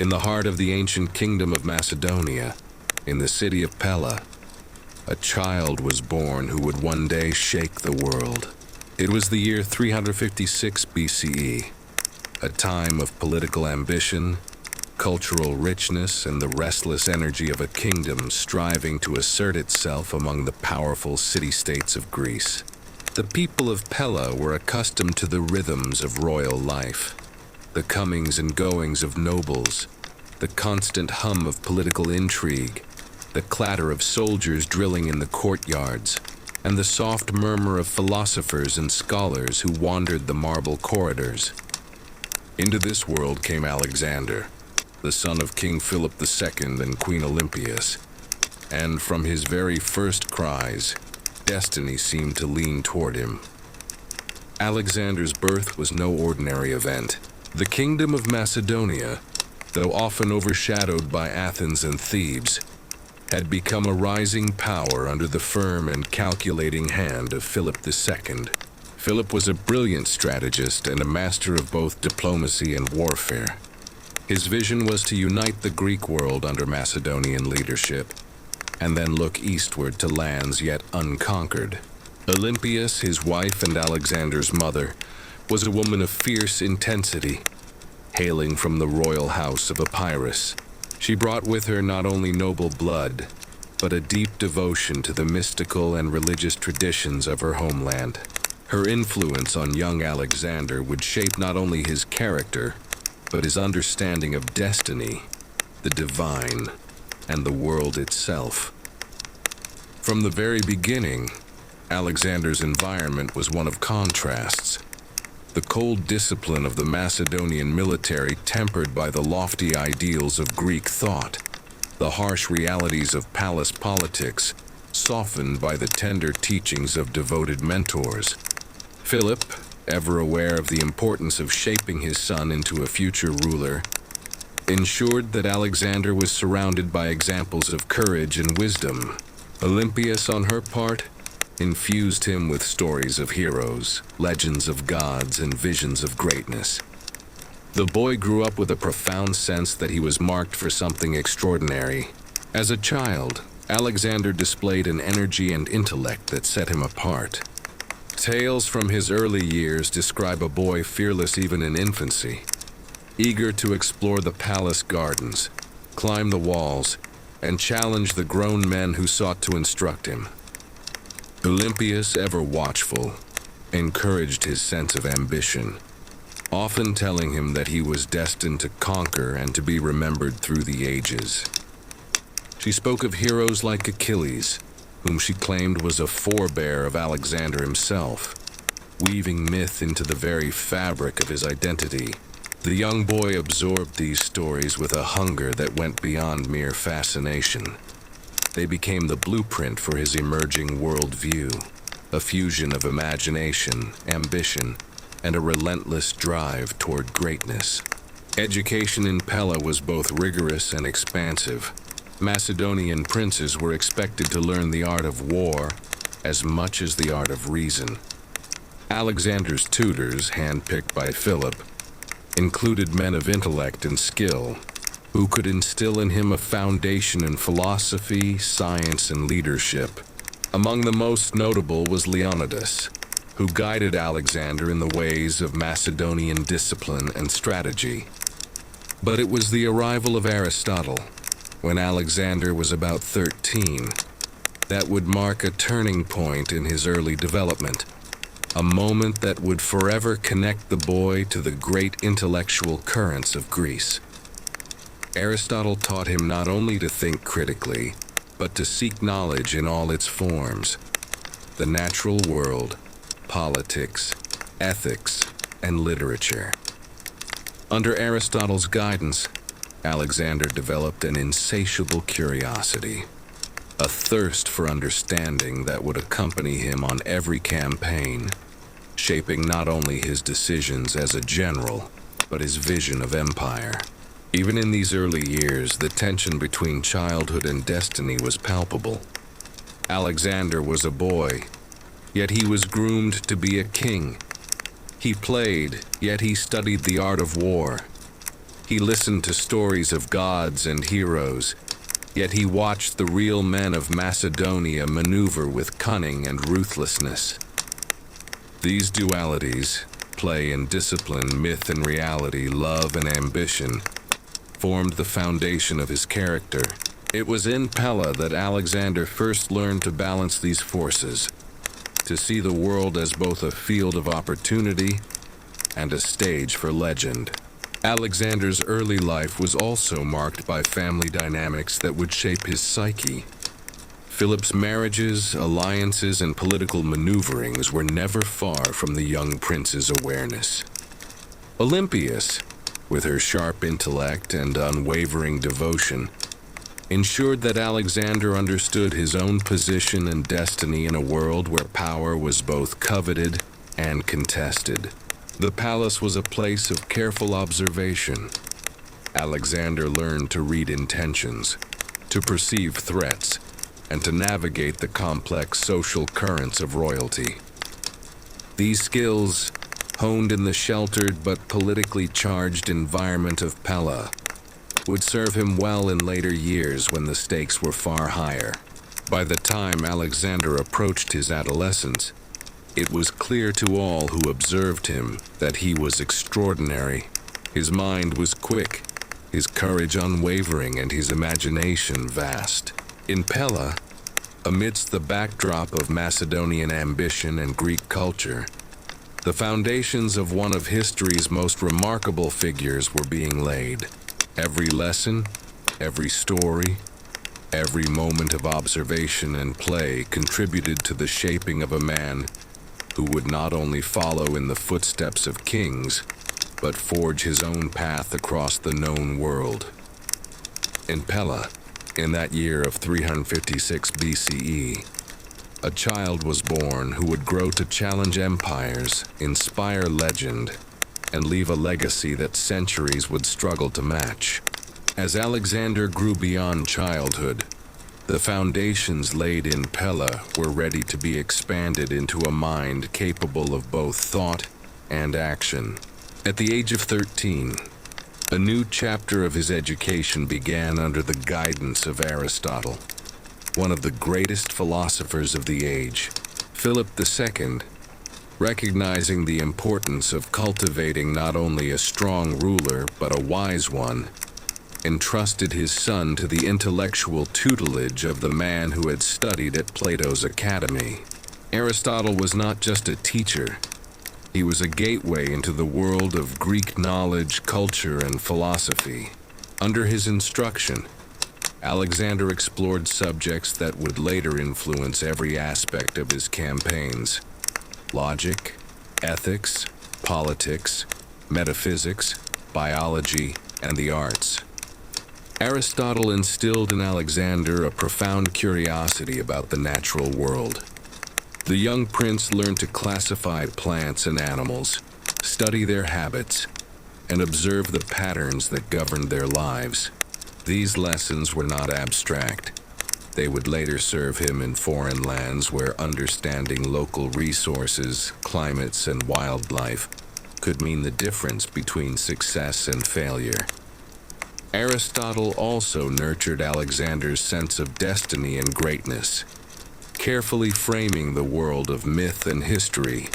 In the heart of the ancient kingdom of Macedonia, in the city of Pella, a child was born who would one day shake the world. It was the year 356 BCE, a time of political ambition, cultural richness, and the restless energy of a kingdom striving to assert itself among the powerful city-states of Greece. The people of Pella were accustomed to the rhythms of royal life, the comings and goings of nobles, the constant hum of political intrigue, the clatter of soldiers drilling in the courtyards, and the soft murmur of philosophers and scholars who wandered the marble corridors. Into this world came Alexander, the son of King Philip II and Queen Olympias, and from his very first cries, destiny seemed to lean toward him. Alexander's birth was no ordinary event. The kingdom of Macedonia, though often overshadowed by Athens and Thebes, had become a rising power under the firm and calculating hand of Philip II. Philip was a brilliant strategist and a master of both diplomacy and warfare. His vision was to unite the Greek world under Macedonian leadership, and then look eastward to lands yet unconquered. Olympias, his wife and Alexander's mother, was a woman of fierce intensity. Hailing from the royal house of Epirus, she brought with her not only noble blood, but a deep devotion to the mystical and religious traditions of her homeland. Her influence on young Alexander would shape not only his character, but his understanding of destiny, the divine, and the world itself. From the very beginning, Alexander's environment was one of contrasts. The cold discipline of the Macedonian military tempered by the lofty ideals of Greek thought, the harsh realities of palace politics softened by the tender teachings of devoted mentors. Philip, ever aware of the importance of shaping his son into a future ruler, ensured that Alexander was surrounded by examples of courage and wisdom. Olympias, on her part, infused him with stories of heroes, legends of gods, and visions of greatness. The boy grew up with a profound sense that he was marked for something extraordinary. As a child, Alexander displayed an energy and intellect that set him apart. Tales from his early years describe a boy fearless even in infancy, eager to explore the palace gardens, climb the walls, and challenge the grown men who sought to instruct him. Olympias, ever watchful, encouraged his sense of ambition, often telling him that he was destined to conquer and to be remembered through the ages. She spoke of heroes like Achilles, whom she claimed was a forebear of Alexander himself, weaving myth into the very fabric of his identity. The young boy absorbed these stories with a hunger that went beyond mere fascination. They became the blueprint for his emerging worldview, a fusion of imagination, ambition, and a relentless drive toward greatness. Education in Pella was both rigorous and expansive. Macedonian princes were expected to learn the art of war as much as the art of reason. Alexander's tutors, handpicked by Philip, included men of intellect and skill, who could instill in him a foundation in philosophy, science, and leadership. Among the most notable was Leonidas, who guided Alexander in the ways of Macedonian discipline and strategy. But it was the arrival of Aristotle, when Alexander was about 13, that would mark a turning point in his early development, a moment that would forever connect the boy to the great intellectual currents of Greece. Aristotle taught him not only to think critically, but to seek knowledge in all its forms: the natural world, politics, ethics, and literature. Under Aristotle's guidance, Alexander developed an insatiable curiosity, a thirst for understanding that would accompany him on every campaign, shaping not only his decisions as a general, but his vision of empire. Even in these early years, the tension between childhood and destiny was palpable. Alexander was a boy, yet he was groomed to be a king. He played, yet he studied the art of war. He listened to stories of gods and heroes, yet he watched the real men of Macedonia maneuver with cunning and ruthlessness. These dualities, play and discipline, myth and reality, love and ambition, formed the foundation of his character. It was in Pella that Alexander first learned to balance these forces, to see the world as both a field of opportunity and a stage for legend. Alexander's early life was also marked by family dynamics that would shape his psyche. Philip's marriages, alliances, and political maneuverings were never far from the young prince's awareness. Olympias, with her sharp intellect and unwavering devotion, ensured that Alexander understood his own position and destiny in a world where power was both coveted and contested. The palace was a place of careful observation. Alexander learned to read intentions, to perceive threats, and to navigate the complex social currents of royalty. These skills, honed in the sheltered but politically charged environment of Pella, would serve him well in later years when the stakes were far higher. By the time Alexander approached his adolescence, it was clear to all who observed him that he was extraordinary. His mind was quick, his courage unwavering, and his imagination vast. In Pella, amidst the backdrop of Macedonian ambition and Greek culture, the foundations of one of history's most remarkable figures were being laid. Every lesson, every story, every moment of observation and play contributed to the shaping of a man who would not only follow in the footsteps of kings, but forge his own path across the known world. In Pella, in that year of 356 BCE, a child was born who would grow to challenge empires, inspire legend, and leave a legacy that centuries would struggle to match. As Alexander grew beyond childhood, the foundations laid in Pella were ready to be expanded into a mind capable of both thought and action. At the age of 13, a new chapter of his education began under the guidance of Aristotle, one of the greatest philosophers of the age. Philip II, recognizing the importance of cultivating not only a strong ruler but a wise one, entrusted his son to the intellectual tutelage of the man who had studied at Plato's academy. Aristotle was not just a teacher. He was a gateway into the world of Greek knowledge, culture, and philosophy. Under his instruction, Alexander explored subjects that would later influence every aspect of his campaigns: logic, ethics, politics, metaphysics, biology, and the arts. Aristotle instilled in Alexander a profound curiosity about the natural world. The young prince learned to classify plants and animals, study their habits, and observe the patterns that governed their lives. These lessons were not abstract. They would later serve him in foreign lands where understanding local resources, climates, and wildlife could mean the difference between success and failure. Aristotle also nurtured Alexander's sense of destiny and greatness, carefully framing the world of myth and history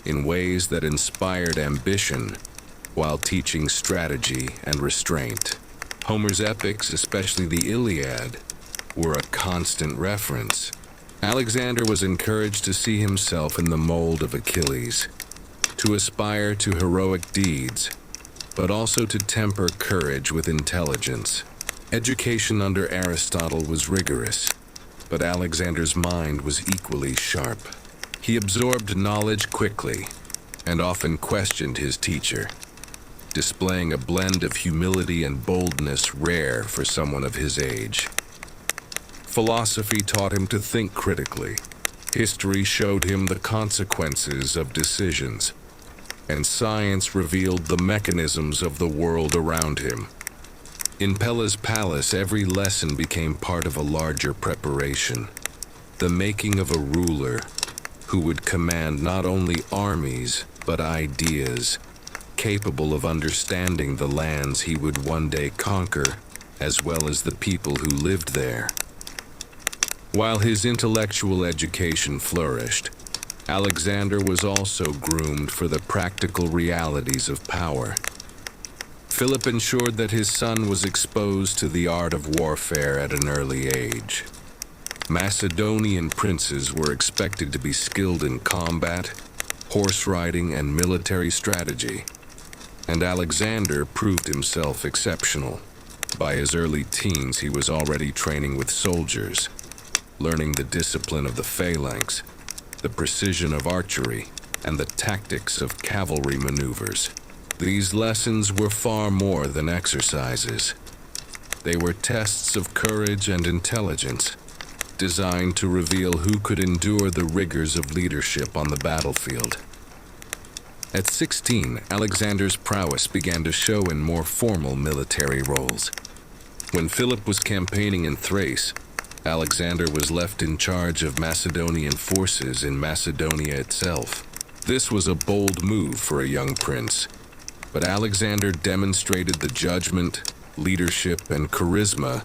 in ways that inspired ambition while teaching strategy and restraint. Homer's epics, especially the Iliad, were a constant reference. Alexander was encouraged to see himself in the mold of Achilles, to aspire to heroic deeds, but also to temper courage with intelligence. Education under Aristotle was rigorous, but Alexander's mind was equally sharp. He absorbed knowledge quickly and often questioned his teacher, displaying a blend of humility and boldness rare for someone of his age. Philosophy taught him to think critically. History showed him the consequences of decisions, and science revealed the mechanisms of the world around him. In Pella's palace, every lesson became part of a larger preparation, the making of a ruler who would command not only armies, but ideas, capable of understanding the lands he would one day conquer, as well as the people who lived there. While his intellectual education flourished, Alexander was also groomed for the practical realities of power. Philip ensured that his son was exposed to the art of warfare at an early age. Macedonian princes were expected to be skilled in combat, horse riding, and military strategy, and Alexander proved himself exceptional. By his early teens, he was already training with soldiers, learning the discipline of the phalanx, the precision of archery, and the tactics of cavalry maneuvers. These lessons were far more than exercises. They were tests of courage and intelligence, designed to reveal who could endure the rigors of leadership on the battlefield. At 16, Alexander's prowess began to show in more formal military roles. When Philip was campaigning in Thrace, Alexander was left in charge of Macedonian forces in Macedonia itself. This was a bold move for a young prince, but Alexander demonstrated the judgment, leadership, and charisma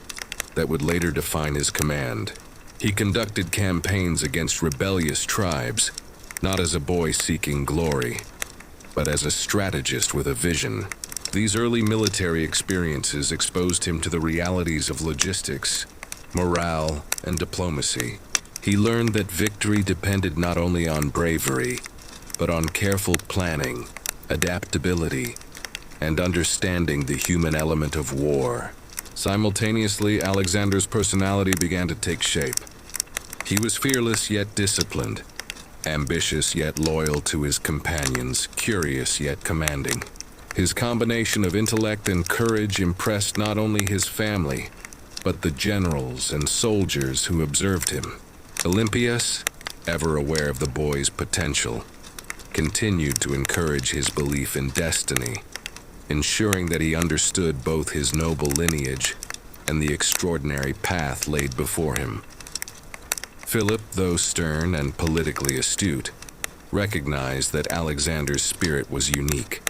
that would later define his command. He conducted campaigns against rebellious tribes, not as a boy seeking glory, but as a strategist with a vision. These early military experiences exposed him to the realities of logistics, morale, and diplomacy. He learned that victory depended not only on bravery, but on careful planning, adaptability, and understanding the human element of war. Simultaneously, Alexander's personality began to take shape. He was fearless yet disciplined, ambitious yet loyal to his companions, curious yet commanding. His combination of intellect and courage impressed not only his family, but the generals and soldiers who observed him. Olympias, ever aware of the boy's potential, continued to encourage his belief in destiny, ensuring that he understood both his noble lineage and the extraordinary path laid before him. Philip, though stern and politically astute, recognized that Alexander's spirit was unique.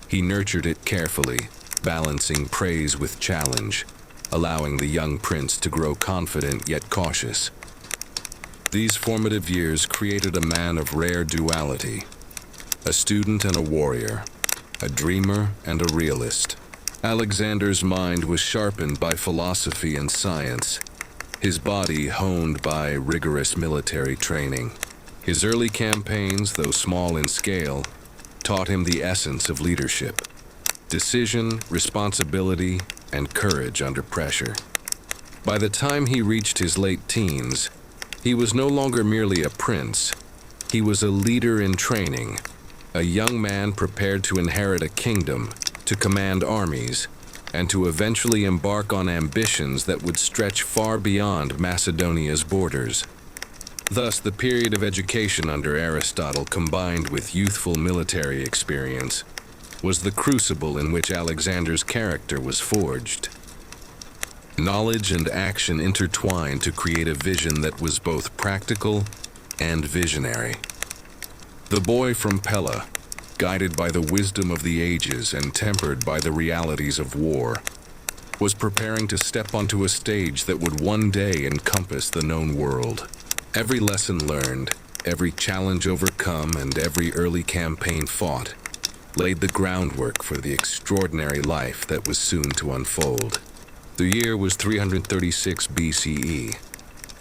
He nurtured it carefully, balancing praise with challenge, allowing the young prince to grow confident yet cautious. These formative years created a man of rare duality, a student and a warrior, a dreamer and a realist. Alexander's mind was sharpened by philosophy and science, his body honed by rigorous military training. His early campaigns, though small in scale, taught him the essence of leadership: decision, responsibility, and courage under pressure. By the time he reached his late teens, he was no longer merely a prince. He was a leader in training, a young man prepared to inherit a kingdom, to command armies, and to eventually embark on ambitions that would stretch far beyond Macedonia's borders. Thus, the period of education under Aristotle, combined with youthful military experience, was the crucible in which Alexander's character was forged. Knowledge and action intertwined to create a vision that was both practical and visionary. The boy from Pella, guided by the wisdom of the ages and tempered by the realities of war, was preparing to step onto a stage that would one day encompass the known world. Every lesson learned, every challenge overcome, and every early campaign fought laid the groundwork for the extraordinary life that was soon to unfold. The year was 336 BCE,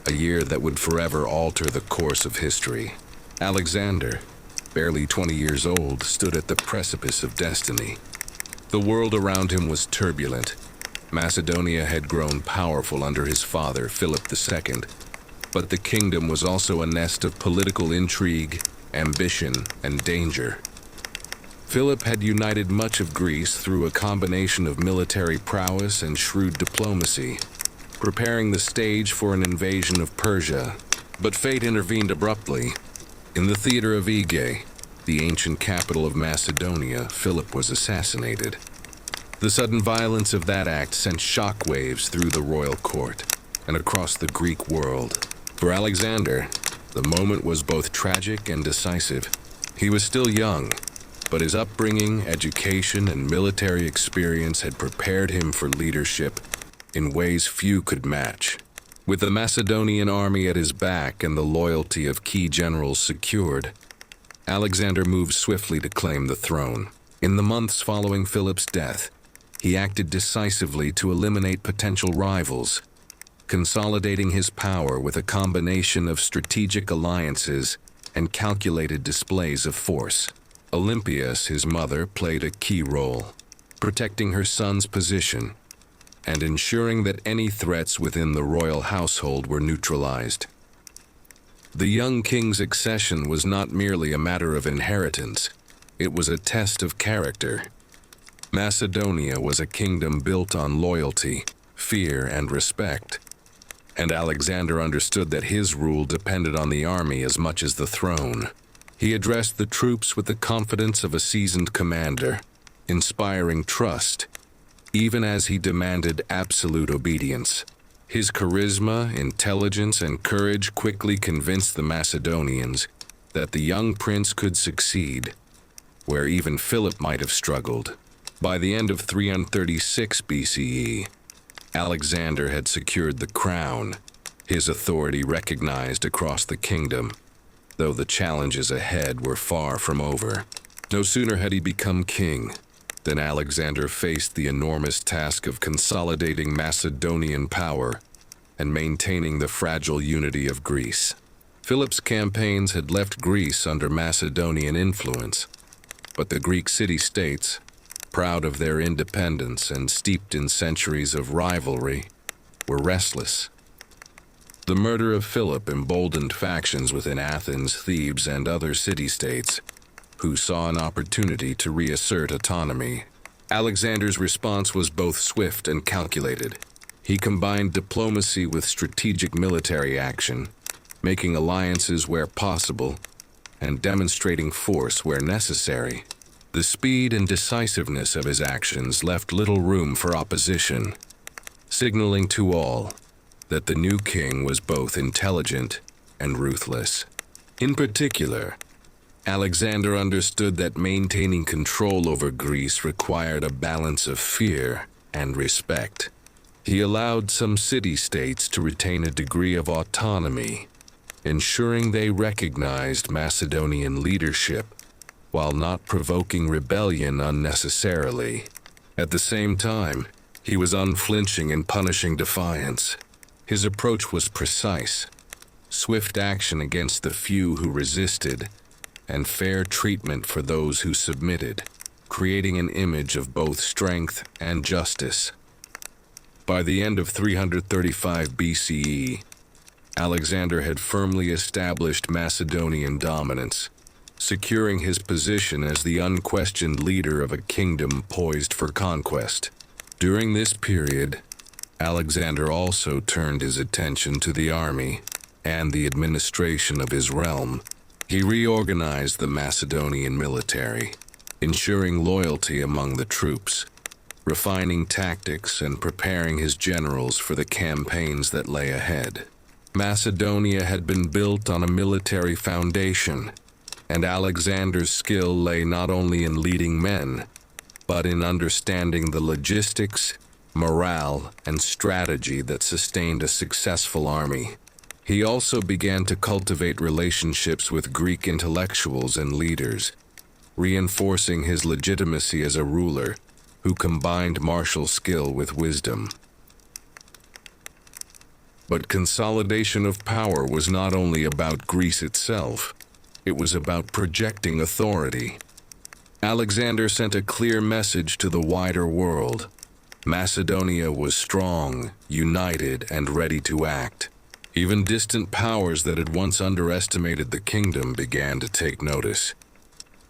a year that would forever alter the course of history. Alexander, barely 20 years old, stood at the precipice of destiny. The world around him was turbulent. Macedonia had grown powerful under his father, Philip II, but the kingdom was also a nest of political intrigue, ambition, and danger. Philip had united much of Greece through a combination of military prowess and shrewd diplomacy, preparing the stage for an invasion of Persia. But fate intervened abruptly. In the theater of Aegae, the ancient capital of Macedonia, Philip was assassinated. The sudden violence of that act sent shockwaves through the royal court and across the Greek world. For Alexander, the moment was both tragic and decisive. He was still young, but his upbringing, education, and military experience had prepared him for leadership in ways few could match. With the Macedonian army at his back and the loyalty of key generals secured, Alexander moved swiftly to claim the throne. In the months following Philip's death, he acted decisively to eliminate potential rivals, consolidating his power with a combination of strategic alliances and calculated displays of force. Olympias, his mother, played a key role, protecting her son's position and ensuring that any threats within the royal household were neutralized. The young king's accession was not merely a matter of inheritance, it was a test of character. Macedonia was a kingdom built on loyalty, fear, and respect, and Alexander understood that his rule depended on the army as much as the throne. He addressed the troops with the confidence of a seasoned commander, inspiring trust, even as he demanded absolute obedience. His charisma, intelligence, and courage quickly convinced the Macedonians that the young prince could succeed, where even Philip might have struggled. By the end of 336 BCE, Alexander had secured the crown, his authority recognized across the kingdom, though the challenges ahead were far from over. No sooner had he become king than Alexander faced the enormous task of consolidating Macedonian power and maintaining the fragile unity of Greece. Philip's campaigns had left Greece under Macedonian influence, but the Greek city-states, proud of their independence and steeped in centuries of rivalry, were restless. The murder of Philip emboldened factions within Athens, Thebes, and other city-states, who saw an opportunity to reassert autonomy. Alexander's response was both swift and calculated. He combined diplomacy with strategic military action, making alliances where possible and demonstrating force where necessary. The speed and decisiveness of his actions left little room for opposition, signaling to all that the new king was both intelligent and ruthless. In particular, Alexander understood that maintaining control over Greece required a balance of fear and respect. He allowed some city-states to retain a degree of autonomy, ensuring they recognized Macedonian leadership while not provoking rebellion unnecessarily. At the same time, he was unflinching in punishing defiance. His approach was precise, swift action against the few who resisted, and fair treatment for those who submitted, creating an image of both strength and justice. By the end of 335 BCE, Alexander had firmly established Macedonian dominance, securing his position as the unquestioned leader of a kingdom poised for conquest. During this period, Alexander also turned his attention to the army and the administration of his realm. He reorganized the Macedonian military, ensuring loyalty among the troops, refining tactics and preparing his generals for the campaigns that lay ahead. Macedonia had been built on a military foundation, and Alexander's skill lay not only in leading men, but in understanding the logistics, morale, and strategy that sustained a successful army. He also began to cultivate relationships with Greek intellectuals and leaders, reinforcing his legitimacy as a ruler who combined martial skill with wisdom. But consolidation of power was not only about Greece itself, it was about projecting authority. Alexander sent a clear message to the wider world. Macedonia was strong, united, and ready to act. Even distant powers that had once underestimated the kingdom began to take notice.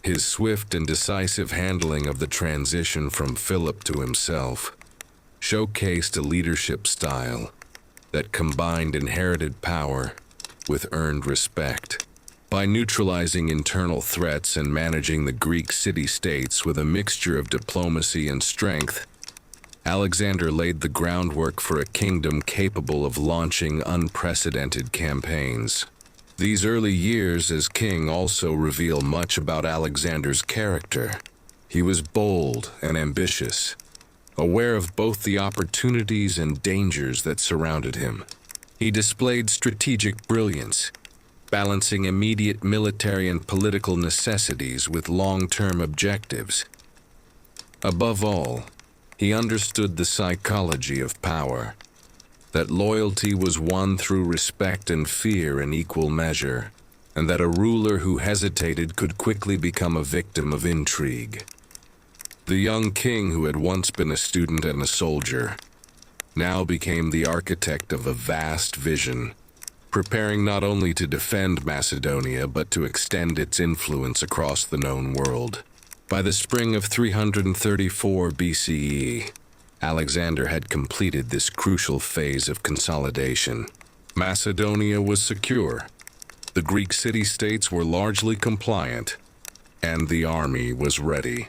His swift and decisive handling of the transition from Philip to himself showcased a leadership style that combined inherited power with earned respect. By neutralizing internal threats and managing the Greek city-states with a mixture of diplomacy and strength, Alexander laid the groundwork for a kingdom capable of launching unprecedented campaigns. These early years as king also reveal much about Alexander's character. He was bold and ambitious, aware of both the opportunities and dangers that surrounded him. He displayed strategic brilliance, balancing immediate military and political necessities with long-term objectives. Above all, he understood the psychology of power, that loyalty was won through respect and fear in equal measure, and that a ruler who hesitated could quickly become a victim of intrigue. The young king, who had once been a student and a soldier, now became the architect of a vast vision, preparing not only to defend Macedonia but to extend its influence across the known world. By the spring of 334 BCE, Alexander had completed this crucial phase of consolidation. Macedonia was secure, the Greek city-states were largely compliant, and the army was ready.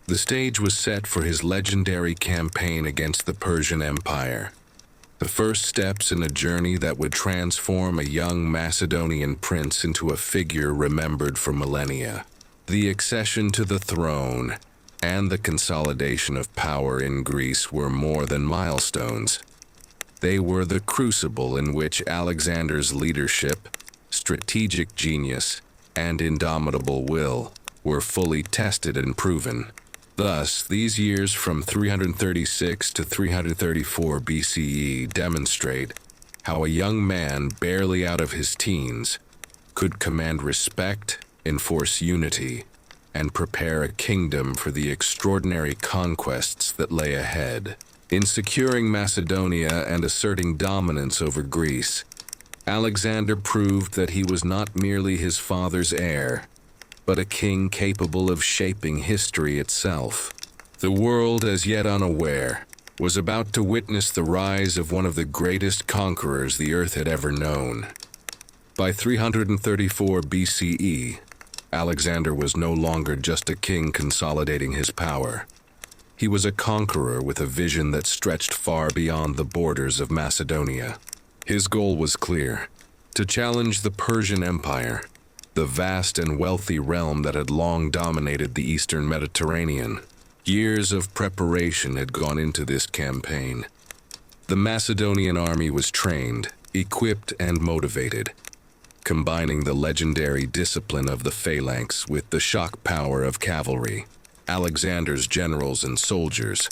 The stage was set for his legendary campaign against the Persian Empire, the first steps in a journey that would transform a young Macedonian prince into a figure remembered for millennia. The accession to the throne and the consolidation of power in Greece were more than milestones. They were the crucible in which Alexander's leadership, strategic genius, and indomitable will were fully tested and proven. Thus, these years from 336 to 334 BCE demonstrate how a young man barely out of his teens could command respect, enforce unity, and prepare a kingdom for the extraordinary conquests that lay ahead. In securing Macedonia and asserting dominance over Greece, Alexander proved that he was not merely his father's heir, but a king capable of shaping history itself. The world, as yet unaware, was about to witness the rise of one of the greatest conquerors the earth had ever known. By 334 BCE, Alexander was no longer just a king consolidating his power. He was a conqueror with a vision that stretched far beyond the borders of Macedonia. His goal was clear: to challenge the Persian Empire, the vast and wealthy realm that had long dominated the eastern Mediterranean. Years of preparation had gone into this campaign. The Macedonian army was trained, equipped, and motivated, combining the legendary discipline of the phalanx with the shock power of cavalry. Alexander's generals and soldiers,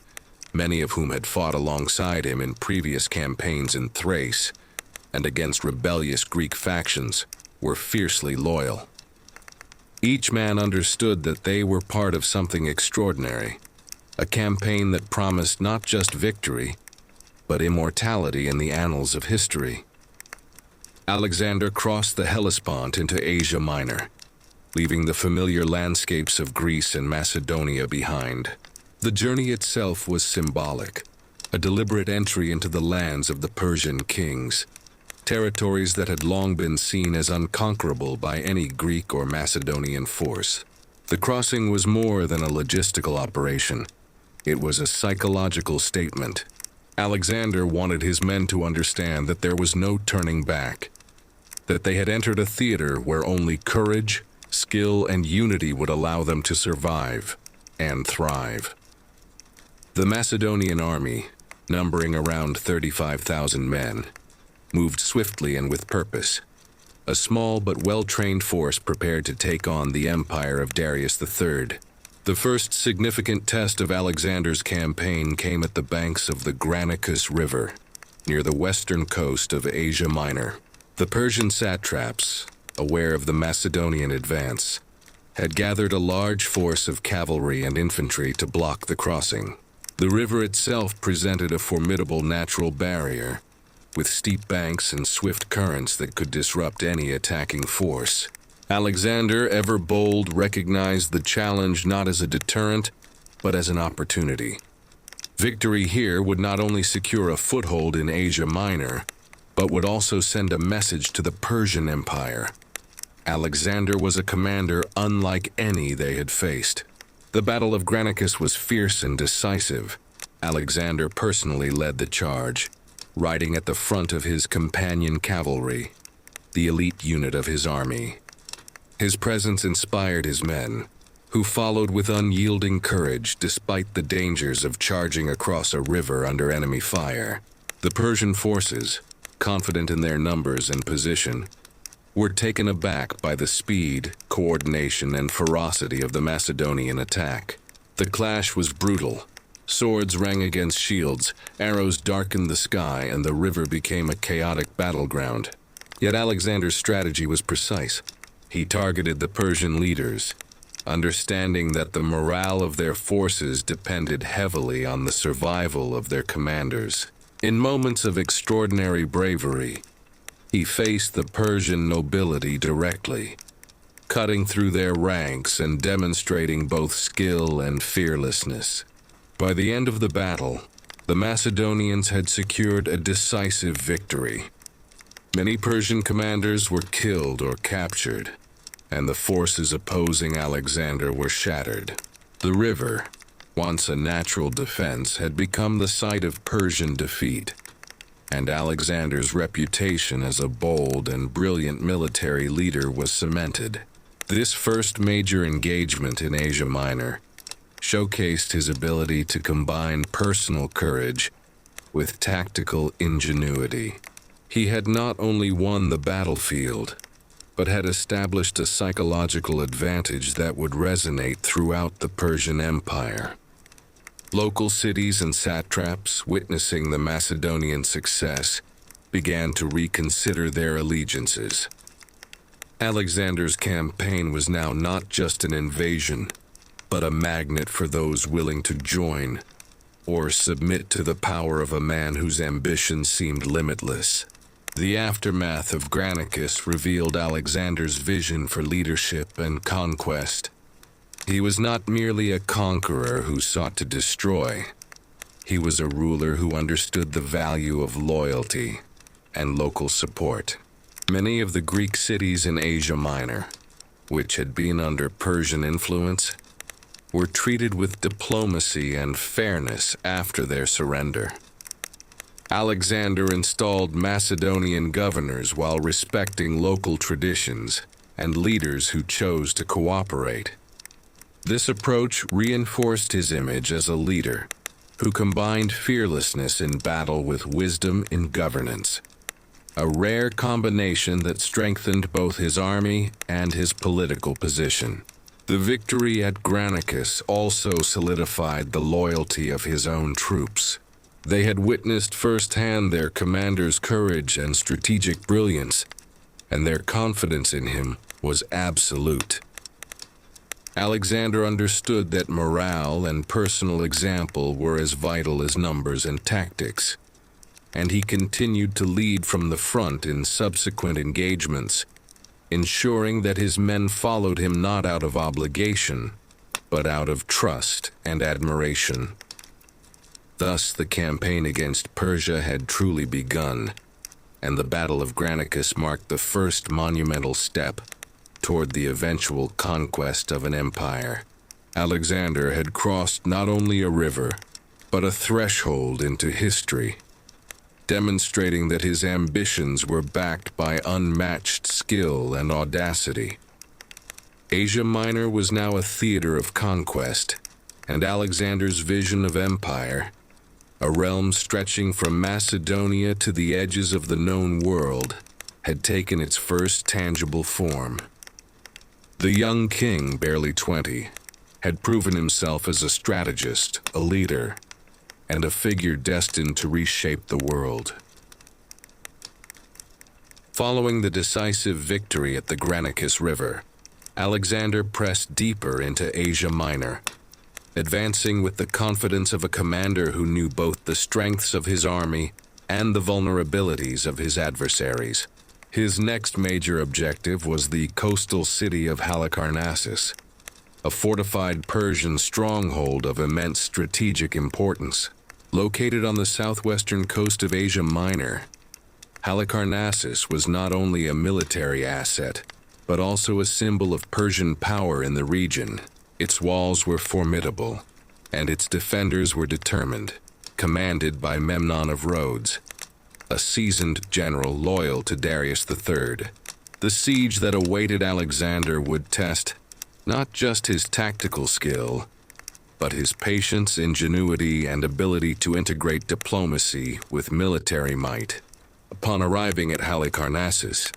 many of whom had fought alongside him in previous campaigns in Thrace and against rebellious Greek factions, were fiercely loyal. Each man understood that they were part of something extraordinary, a campaign that promised not just victory, but immortality in the annals of history. Alexander crossed the Hellespont into Asia Minor, leaving the familiar landscapes of Greece and Macedonia behind. The journey itself was symbolic, a deliberate entry into the lands of the Persian kings, territories that had long been seen as unconquerable by any Greek or Macedonian force. The crossing was more than a logistical operation. It was a psychological statement. Alexander wanted his men to understand that there was no turning back, that they had entered a theater where only courage, skill, and unity would allow them to survive and thrive. The Macedonian army, numbering around 35,000 men, moved swiftly and with purpose, a small but well-trained force prepared to take on the empire of Darius III. The first significant test of Alexander's campaign came at the banks of the Granicus River, near the western coast of Asia Minor. The Persian satraps, aware of the Macedonian advance, had gathered a large force of cavalry and infantry to block the crossing. The river itself presented a formidable natural barrier, with steep banks and swift currents that could disrupt any attacking force. Alexander, ever bold, recognized the challenge not as a deterrent, but as an opportunity. Victory here would not only secure a foothold in Asia Minor, but would also send a message to the Persian Empire. Alexander was a commander unlike any they had faced. The Battle of Granicus was fierce and decisive. Alexander personally led the charge, riding at the front of his companion cavalry. the elite unit of his army. His presence inspired his men, who followed with unyielding courage despite the dangers of charging across a river under enemy fire. The Persian forces, confident in their numbers and position, were taken aback by the speed, coordination, and ferocity of the Macedonian attack. The clash was brutal. Swords rang against shields, arrows darkened the sky, and the river became a chaotic battleground. Yet Alexander's strategy was precise. He targeted the Persian leaders, understanding that the morale of their forces depended heavily on the survival of their commanders. In moments of extraordinary bravery, he faced the Persian nobility directly, cutting through their ranks and demonstrating both skill and fearlessness. By the end of the battle, the Macedonians had secured a decisive victory. Many Persian commanders were killed or captured, and the forces opposing Alexander were shattered. The river, once a natural defense, had become the site of Persian defeat, and Alexander's reputation as a bold and brilliant military leader was cemented. This first major engagement in Asia Minor showcased his ability to combine personal courage with tactical ingenuity. He had not only won the battlefield, but had established a psychological advantage that would resonate throughout the Persian Empire. Local cities and satraps, witnessing the Macedonian success, began to reconsider their allegiances. Alexander's campaign was now not just an invasion, but a magnet for those willing to join or submit to the power of a man whose ambition seemed limitless. The aftermath of Granicus revealed Alexander's vision for leadership and conquest. He was not merely a conqueror who sought to destroy. He was a ruler who understood the value of loyalty and local support. Many of the Greek cities in Asia Minor, which had been under Persian influence, were treated with diplomacy and fairness after their surrender. Alexander installed Macedonian governors while respecting local traditions and leaders who chose to cooperate. This approach reinforced his image as a leader who combined fearlessness in battle with wisdom in governance, a rare combination that strengthened both his army and his political position. The victory at Granicus also solidified the loyalty of his own troops. They had witnessed firsthand their commander's courage and strategic brilliance, and their confidence in him was absolute. Alexander understood that morale and personal example were as vital as numbers and tactics, and he continued to lead from the front in subsequent engagements, ensuring that his men followed him not out of obligation, but out of trust and admiration. Thus, the campaign against Persia had truly begun, and the Battle of Granicus marked the first monumental step toward the eventual conquest of an empire. Alexander had crossed not only a river, but a threshold into history, demonstrating that his ambitions were backed by unmatched skill and audacity. Asia Minor was now a theater of conquest, and Alexander's vision of empire, a realm stretching from Macedonia to the edges of the known world, had taken its first tangible form. The young king, barely 20, had proven himself as a strategist, a leader, and a figure destined to reshape the world. Following the decisive victory at the Granicus River, Alexander pressed deeper into Asia Minor, advancing with the confidence of a commander who knew both the strengths of his army and the vulnerabilities of his adversaries. His next major objective was the coastal city of Halicarnassus, a fortified Persian stronghold of immense strategic importance. Located on the southwestern coast of Asia Minor, Halicarnassus was not only a military asset, but also a symbol of Persian power in the region. Its walls were formidable, and its defenders were determined, commanded by Memnon of Rhodes, a seasoned general loyal to Darius III. The siege that awaited Alexander would test not just his tactical skill, but his patience, ingenuity, and ability to integrate diplomacy with military might. Upon arriving at Halicarnassus,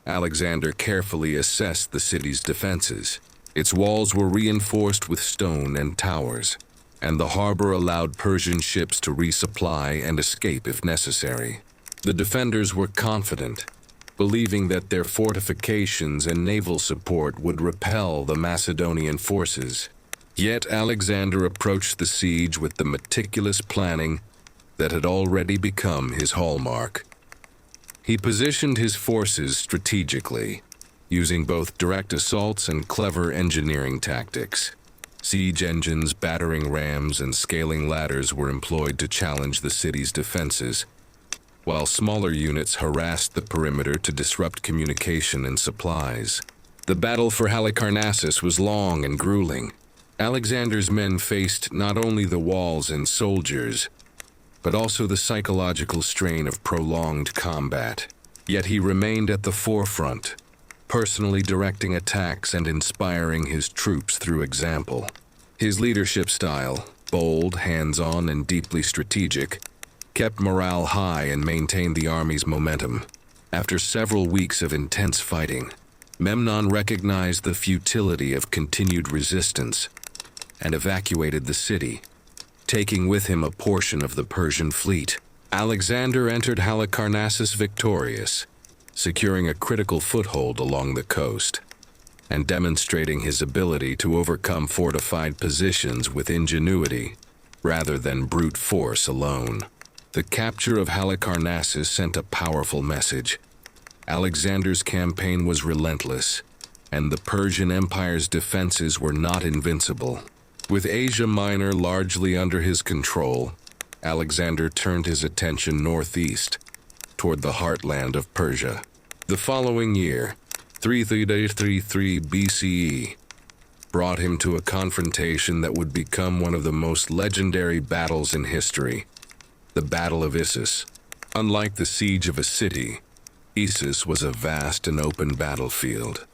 Alexander carefully assessed the city's defenses. Its walls were reinforced with stone and towers, and the harbor allowed Persian ships to resupply and escape if necessary. The defenders were confident, believing that their fortifications and naval support would repel the Macedonian forces. Yet Alexander approached the siege with the meticulous planning that had already become his hallmark. He positioned his forces strategically, using both direct assaults and clever engineering tactics. Siege engines, battering rams, and scaling ladders were employed to challenge the city's defenses, while smaller units harassed the perimeter to disrupt communication and supplies. The battle for Halicarnassus was long and grueling. Alexander's men faced not only the walls and soldiers, but also the psychological strain of prolonged combat. Yet he remained at the forefront, personally directing attacks and inspiring his troops through example. His leadership style, bold, hands-on, and deeply strategic, kept morale high and maintained the army's momentum. After several weeks of intense fighting, Memnon recognized the futility of continued resistance and evacuated the city, taking with him a portion of the Persian fleet. Alexander entered Halicarnassus victorious, securing a critical foothold along the coast, and demonstrating his ability to overcome fortified positions with ingenuity rather than brute force alone. The capture of Halicarnassus sent a powerful message. Alexander's campaign was relentless, and the Persian Empire's defenses were not invincible. With Asia Minor largely under his control, Alexander turned his attention northeast, toward the heartland of Persia. The following year, 333 BCE, brought him to a confrontation that would become one of the most legendary battles in history. The Battle of Issus. Unlike the siege of a city, Issus was a vast and open battlefield,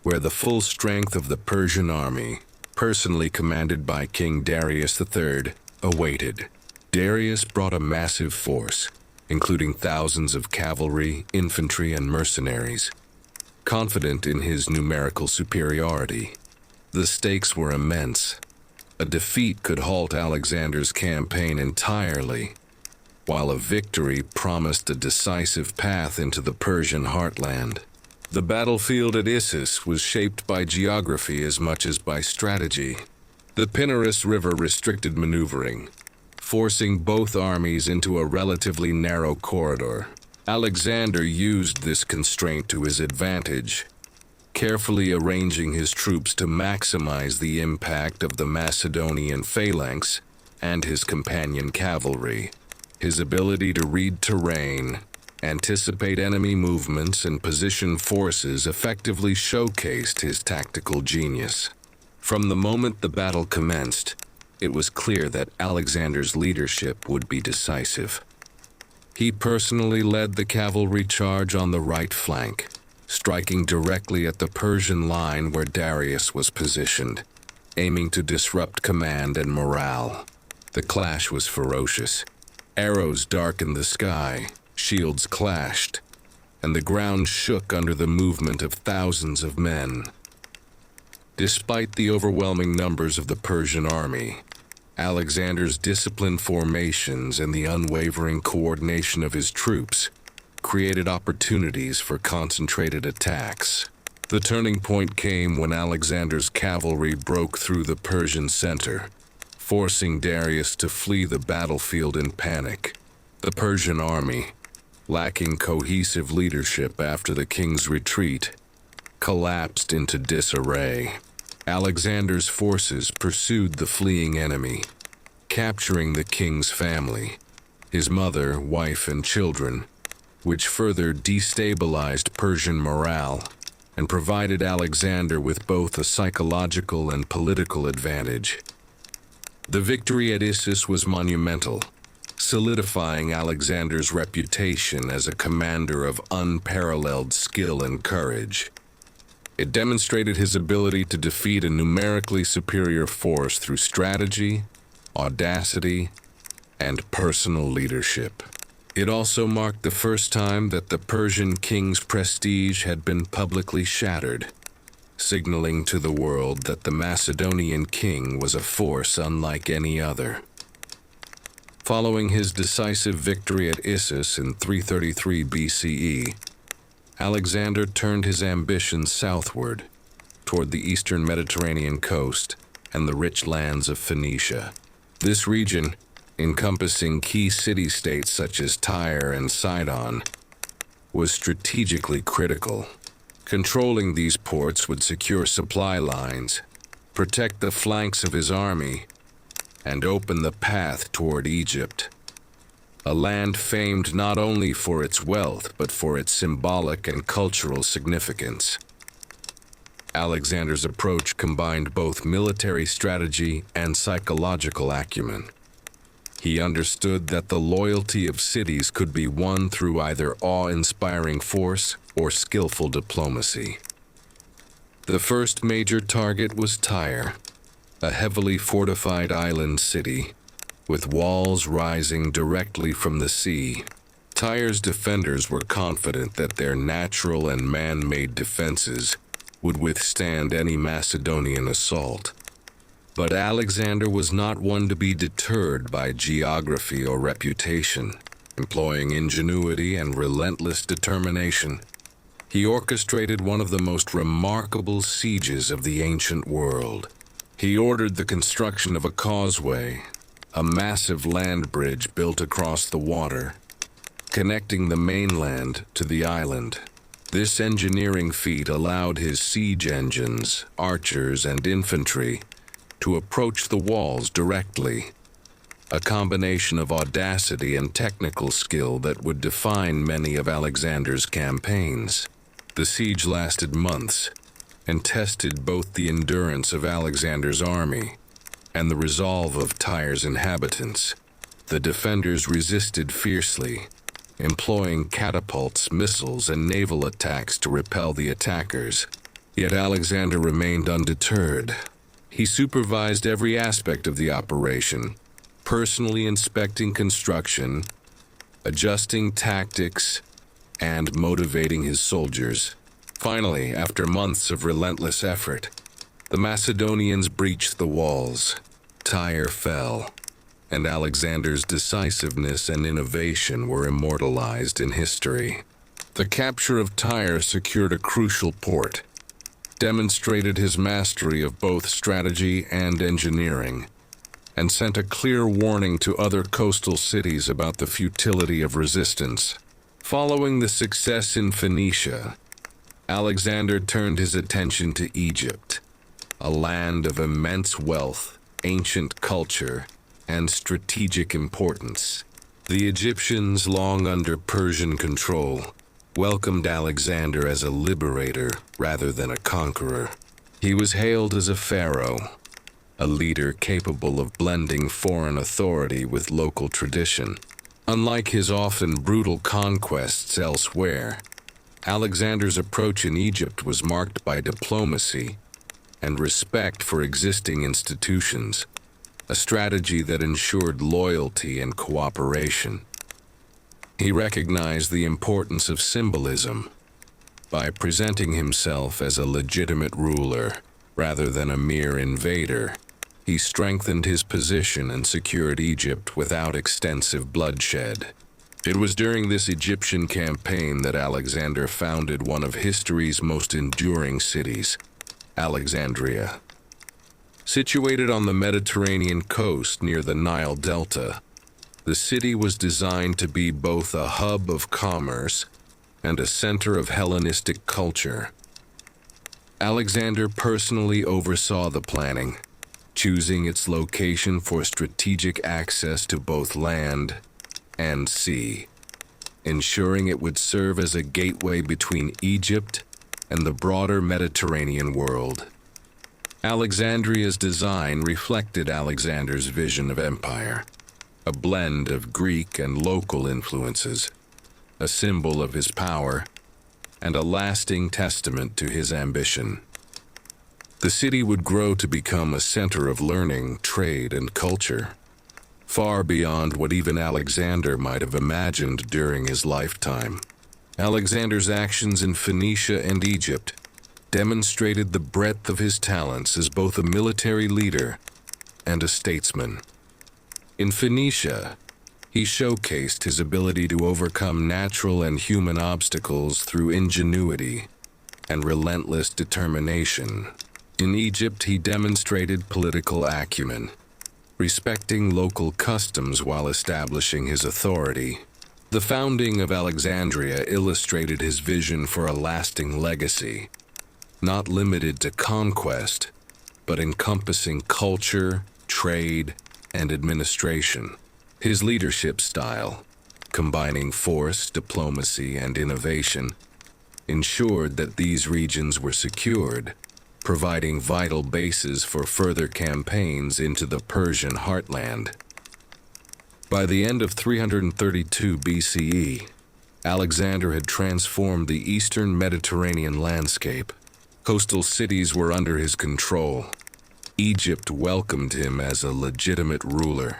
where the full strength of the Persian army, personally commanded by King Darius III, awaited. Darius brought a massive force, including thousands of cavalry, infantry, and mercenaries. Confident in his numerical superiority, the stakes were immense. A defeat could halt Alexander's campaign entirely, while a victory promised a decisive path into the Persian heartland. The battlefield at Issus was shaped by geography as much as by strategy. The Pinarus River restricted maneuvering, forcing both armies into a relatively narrow corridor. Alexander used this constraint to his advantage, carefully arranging his troops to maximize the impact of the Macedonian phalanx and his companion cavalry. His ability to read terrain, anticipate enemy movements, and position forces effectively showcased his tactical genius. From the moment the battle commenced, it was clear that Alexander's leadership would be decisive. He personally led the cavalry charge on the right flank, striking directly at the Persian line where Darius was positioned, aiming to disrupt command and morale. The clash was ferocious. Arrows darkened the sky, shields clashed, and the ground shook under the movement of thousands of men. Despite the overwhelming numbers of the Persian army, Alexander's disciplined formations and the unwavering coordination of his troops created opportunities for concentrated attacks. The turning point came when Alexander's cavalry broke through the Persian center, forcing Darius to flee the battlefield in panic. The Persian army, lacking cohesive leadership after the king's retreat, collapsed into disarray. Alexander's forces pursued the fleeing enemy, capturing the king's family, his mother, wife, and children, which further destabilized Persian morale and provided Alexander with both a psychological and political advantage. The victory at Issus was monumental, solidifying Alexander's reputation as a commander of unparalleled skill and courage. It demonstrated his ability to defeat a numerically superior force through strategy, audacity, and personal leadership. It also marked the first time that the Persian king's prestige had been publicly shattered, signaling to the world that the Macedonian king was a force unlike any other. Following his decisive victory at Issus in 333 BCE, Alexander turned his ambitions southward, toward the eastern Mediterranean coast and the rich lands of Phoenicia. This region, encompassing key city-states such as Tyre and Sidon, was strategically critical. Controlling these ports would secure supply lines, protect the flanks of his army, and open the path toward Egypt, a land famed not only for its wealth but for its symbolic and cultural significance. Alexander's approach combined both military strategy and psychological acumen. He understood that the loyalty of cities could be won through either awe-inspiring force or skillful diplomacy. The first major target was Tyre, a heavily fortified island city, with walls rising directly from the sea. Tyre's defenders were confident that their natural and man-made defenses would withstand any Macedonian assault. But Alexander was not one to be deterred by geography or reputation. Employing ingenuity and relentless determination, he orchestrated one of the most remarkable sieges of the ancient world. He ordered the construction of a causeway, a massive land bridge built across the water, connecting the mainland to the island. This engineering feat allowed his siege engines, archers, and infantry to approach the walls directly, a combination of audacity and technical skill that would define many of Alexander's campaigns. The siege lasted months and tested both the endurance of Alexander's army and the resolve of Tyre's inhabitants. The defenders resisted fiercely, employing catapults, missiles, and naval attacks to repel the attackers. Yet Alexander remained undeterred. He supervised every aspect of the operation, personally inspecting construction, adjusting tactics, and motivating his soldiers. Finally, after months of relentless effort, the Macedonians breached the walls. Tyre fell, and Alexander's decisiveness and innovation were immortalized in history. The capture of Tyre secured a crucial port, demonstrated his mastery of both strategy and engineering, and sent a clear warning to other coastal cities about the futility of resistance. Following the success in Phoenicia, Alexander turned his attention to Egypt, a land of immense wealth, ancient culture, and strategic importance. The Egyptians, long under Persian control, welcomed Alexander as a liberator rather than a conqueror. He was hailed as a pharaoh, a leader capable of blending foreign authority with local tradition. Unlike his often brutal conquests elsewhere, Alexander's approach in Egypt was marked by diplomacy and respect for existing institutions, a strategy that ensured loyalty and cooperation. He recognized the importance of symbolism by presenting himself as a legitimate ruler rather than a mere invader. He strengthened his position and secured Egypt without extensive bloodshed. It was during this Egyptian campaign that Alexander founded one of history's most enduring cities, Alexandria. Situated on the Mediterranean coast near the Nile Delta, the city was designed to be both a hub of commerce and a center of Hellenistic culture. Alexander personally oversaw the planning, choosing its location for strategic access to both land and sea, ensuring it would serve as a gateway between Egypt and the broader Mediterranean world. Alexandria's design reflected Alexander's vision of empire, a blend of Greek and local influences, a symbol of his power, and a lasting testament to his ambition. The city would grow to become a center of learning, trade, and culture, far beyond what even Alexander might have imagined during his lifetime. Alexander's actions in Phoenicia and Egypt demonstrated the breadth of his talents as both a military leader and a statesman. In Phoenicia, he showcased his ability to overcome natural and human obstacles through ingenuity and relentless determination. In Egypt, he demonstrated political acumen, respecting local customs while establishing his authority. The founding of Alexandria illustrated his vision for a lasting legacy, not limited to conquest, but encompassing culture, trade, and administration. His leadership style, combining force, diplomacy, and innovation, ensured that these regions were secured, providing vital bases for further campaigns into the Persian heartland. By the end of 332 BCE, Alexander had transformed the eastern Mediterranean landscape. Coastal cities were under his control. Egypt welcomed him as a legitimate ruler,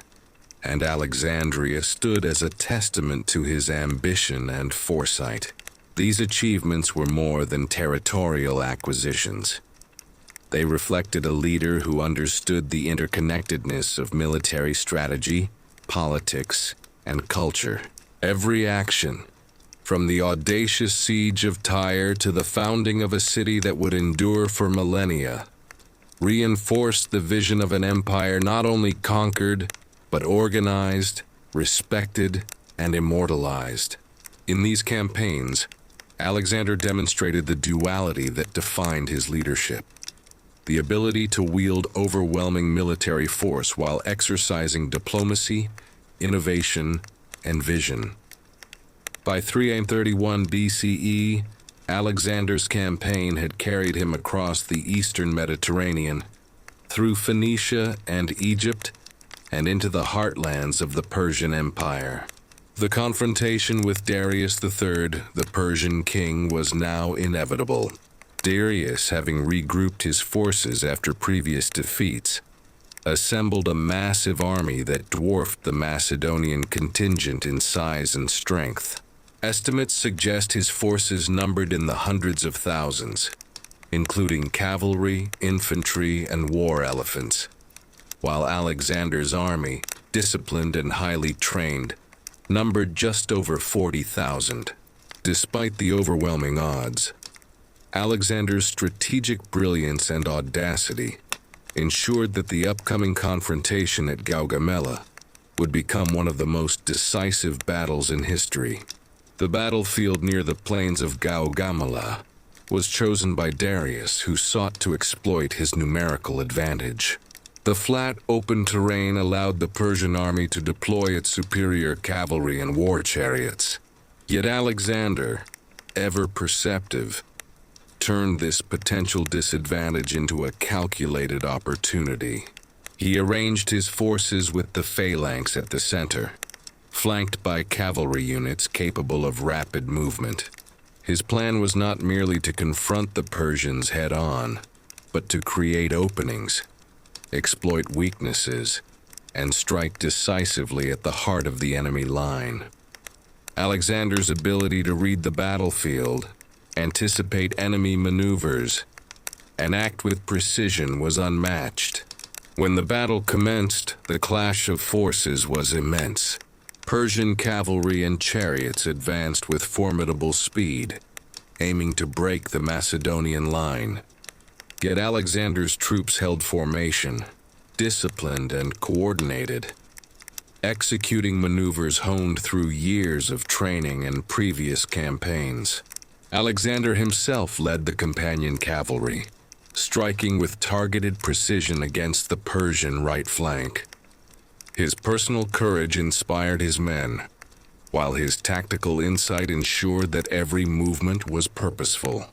and Alexandria stood as a testament to his ambition and foresight. These achievements were more than territorial acquisitions. They reflected a leader who understood the interconnectedness of military strategy, politics, and culture. Every action, from the audacious siege of Tyre to the founding of a city that would endure for millennia, reinforced the vision of an empire not only conquered, but organized, respected, and immortalized. In these campaigns, Alexander demonstrated the duality that defined his leadership: the ability to wield overwhelming military force while exercising diplomacy, innovation, and vision. By 331 BCE, Alexander's campaign had carried him across the eastern Mediterranean, through Phoenicia and Egypt, and into the heartlands of the Persian Empire. The confrontation with Darius III, the Persian king, was now inevitable. Darius, having regrouped his forces after previous defeats, assembled a massive army that dwarfed the Macedonian contingent in size and strength. Estimates suggest his forces numbered in the hundreds of thousands, including cavalry, infantry, and war elephants, while Alexander's army, disciplined and highly trained, numbered just over 40,000. Despite the overwhelming odds, Alexander's strategic brilliance and audacity ensured that the upcoming confrontation at Gaugamela would become one of the most decisive battles in history. The battlefield near the plains of Gaugamela was chosen by Darius, who sought to exploit his numerical advantage. The flat, open terrain allowed the Persian army to deploy its superior cavalry and war chariots. Yet Alexander, ever perceptive, turned this potential disadvantage into a calculated opportunity. He arranged his forces with the phalanx at the center, flanked by cavalry units capable of rapid movement. His plan was not merely to confront the Persians head-on, but to create openings, exploit weaknesses, and strike decisively at the heart of the enemy line. Alexander's ability to read the battlefield, anticipate enemy maneuvers, and act with precision was unmatched. When the battle commenced, the clash of forces was immense. Persian cavalry and chariots advanced with formidable speed, aiming to break the Macedonian line. Yet Alexander's troops held formation, disciplined and coordinated, executing maneuvers honed through years of training and previous campaigns. Alexander himself led the companion cavalry, striking with targeted precision against the Persian right flank. His personal courage inspired his men, while his tactical insight ensured that every movement was purposeful.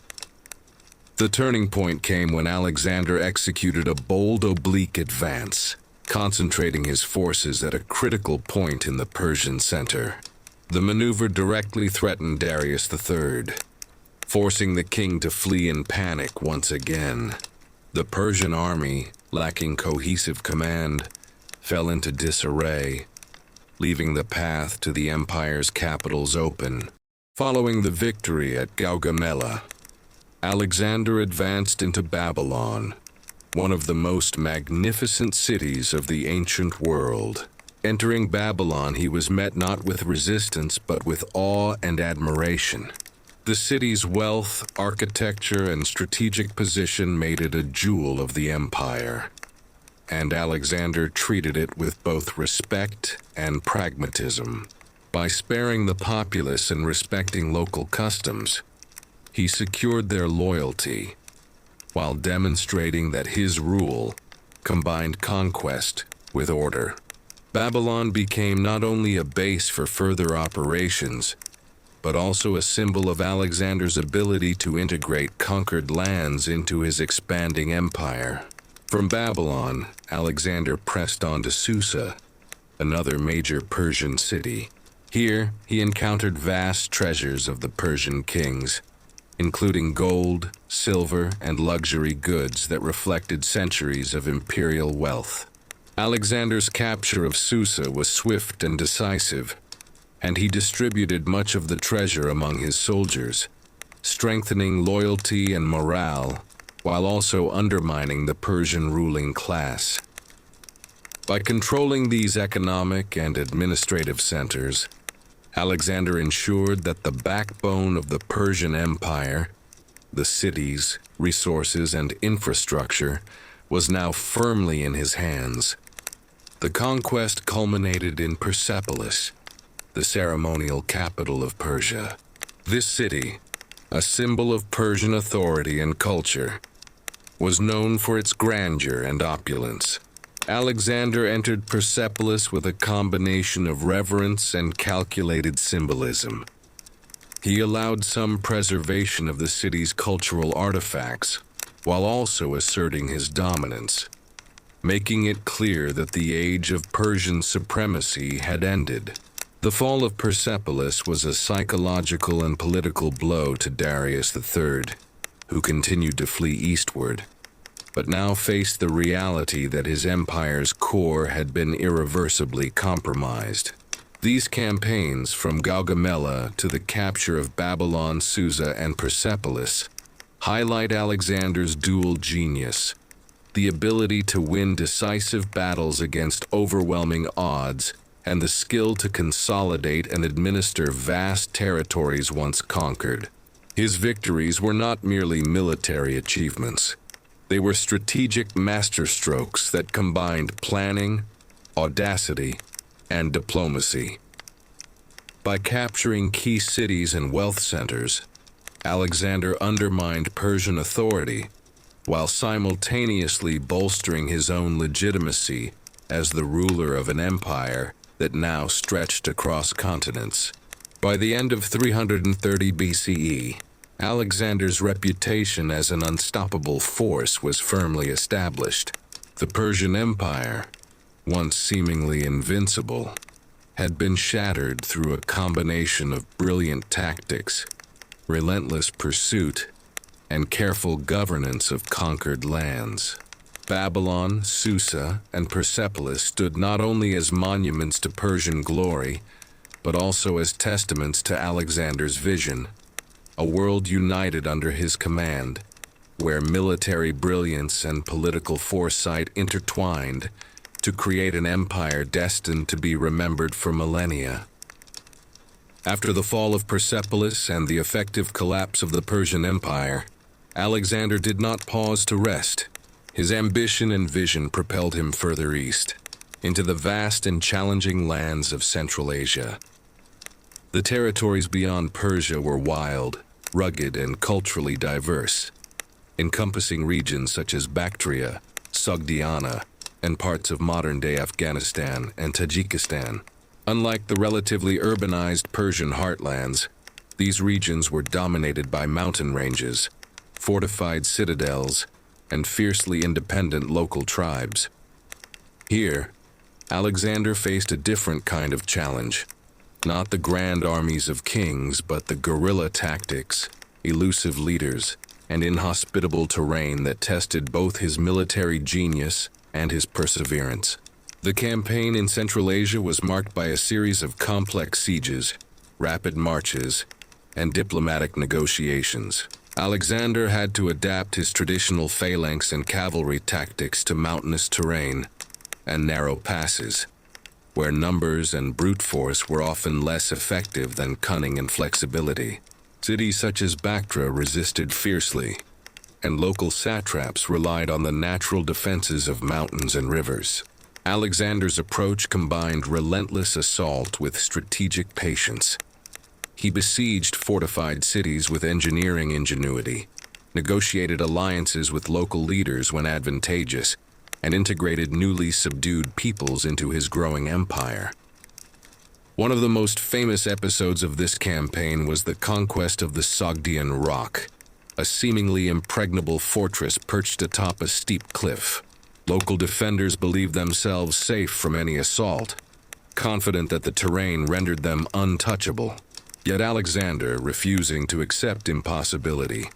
The turning point came when Alexander executed a bold oblique advance, concentrating his forces at a critical point in the Persian center. The maneuver directly threatened Darius III, forcing the king to flee in panic once again. The Persian army, lacking cohesive command, fell into disarray, leaving the path to the empire's capitals open. Following the victory at Gaugamela, Alexander advanced into Babylon, one of the most magnificent cities of the ancient world. Entering Babylon, he was met not with resistance, but with awe and admiration. The city's wealth, architecture, and strategic position made it a jewel of the empire, and Alexander treated it with both respect and pragmatism. By sparing the populace and respecting local customs, he secured their loyalty, while demonstrating that his rule combined conquest with order. Babylon became not only a base for further operations, but also a symbol of Alexander's ability to integrate conquered lands into his expanding empire. From Babylon, Alexander pressed on to Susa, another major Persian city. Here, he encountered vast treasures of the Persian kings, including gold, silver, and luxury goods that reflected centuries of imperial wealth. Alexander's capture of Susa was swift and decisive, and he distributed much of the treasure among his soldiers, strengthening loyalty and morale, while also undermining the Persian ruling class. By controlling these economic and administrative centers, Alexander ensured that the backbone of the Persian Empire, the cities, resources, and infrastructure, was now firmly in his hands. The conquest culminated in Persepolis, the ceremonial capital of Persia. This city, a symbol of Persian authority and culture, was known for its grandeur and opulence. Alexander entered Persepolis with a combination of reverence and calculated symbolism. He allowed some preservation of the city's cultural artifacts, while also asserting his dominance, making it clear that the age of Persian supremacy had ended. The fall of Persepolis was a psychological and political blow to Darius III, who continued to flee eastward, but now faced the reality that his empire's core had been irreversibly compromised. These campaigns, from Gaugamela to the capture of Babylon, Susa, and Persepolis, highlight Alexander's dual genius, the ability to win decisive battles against overwhelming odds, and the skill to consolidate and administer vast territories once conquered. His victories were not merely military achievements. They were strategic masterstrokes that combined planning, audacity, and diplomacy. By capturing key cities and wealth centers, Alexander undermined Persian authority, while simultaneously bolstering his own legitimacy as the ruler of an empire that now stretched across continents. By the end of 330 BCE, Alexander's reputation as an unstoppable force was firmly established. The Persian Empire, once seemingly invincible, had been shattered through a combination of brilliant tactics, relentless pursuit, and careful governance of conquered lands. Babylon, Susa, and Persepolis stood not only as monuments to Persian glory, but also as testaments to Alexander's vision, a world united under his command, where military brilliance and political foresight intertwined to create an empire destined to be remembered for millennia. After the fall of Persepolis and the effective collapse of the Persian Empire, Alexander did not pause to rest. His ambition and vision propelled him further east, into the vast and challenging lands of Central Asia. The territories beyond Persia were wild, rugged, and culturally diverse, encompassing regions such as Bactria, Sogdiana, and parts of modern-day Afghanistan and Tajikistan. Unlike the relatively urbanized Persian heartlands, these regions were dominated by mountain ranges, fortified citadels, and fiercely independent local tribes. Here, Alexander faced a different kind of challenge. Not the grand armies of kings, but the guerrilla tactics, elusive leaders, and inhospitable terrain that tested both his military genius and his perseverance. The campaign in Central Asia was marked by a series of complex sieges, rapid marches, and diplomatic negotiations. Alexander had to adapt his traditional phalanx and cavalry tactics to mountainous terrain and narrow passes, where numbers and brute force were often less effective than cunning and flexibility. Cities such as Bactra resisted fiercely, and local satraps relied on the natural defenses of mountains and rivers. Alexander's approach combined relentless assault with strategic patience. He besieged fortified cities with engineering ingenuity, negotiated alliances with local leaders when advantageous, and integrated newly subdued peoples into his growing empire. One of the most famous episodes of this campaign was the conquest of the Sogdian Rock, a seemingly impregnable fortress perched atop a steep cliff. Local defenders believed themselves safe from any assault, confident that the terrain rendered them untouchable. Yet Alexander, refusing to accept impossibility,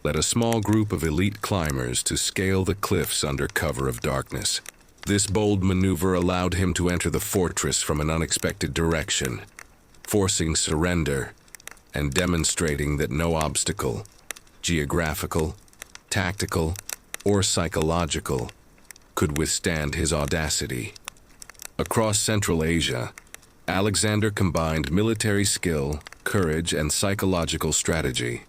led a small group of elite climbers to scale the cliffs under cover of darkness. This bold maneuver allowed him to enter the fortress from an unexpected direction, forcing surrender and demonstrating that no obstacle, geographical, tactical, or psychological, could withstand his audacity. Across Central Asia, Alexander combined military skill, courage, and psychological strategy,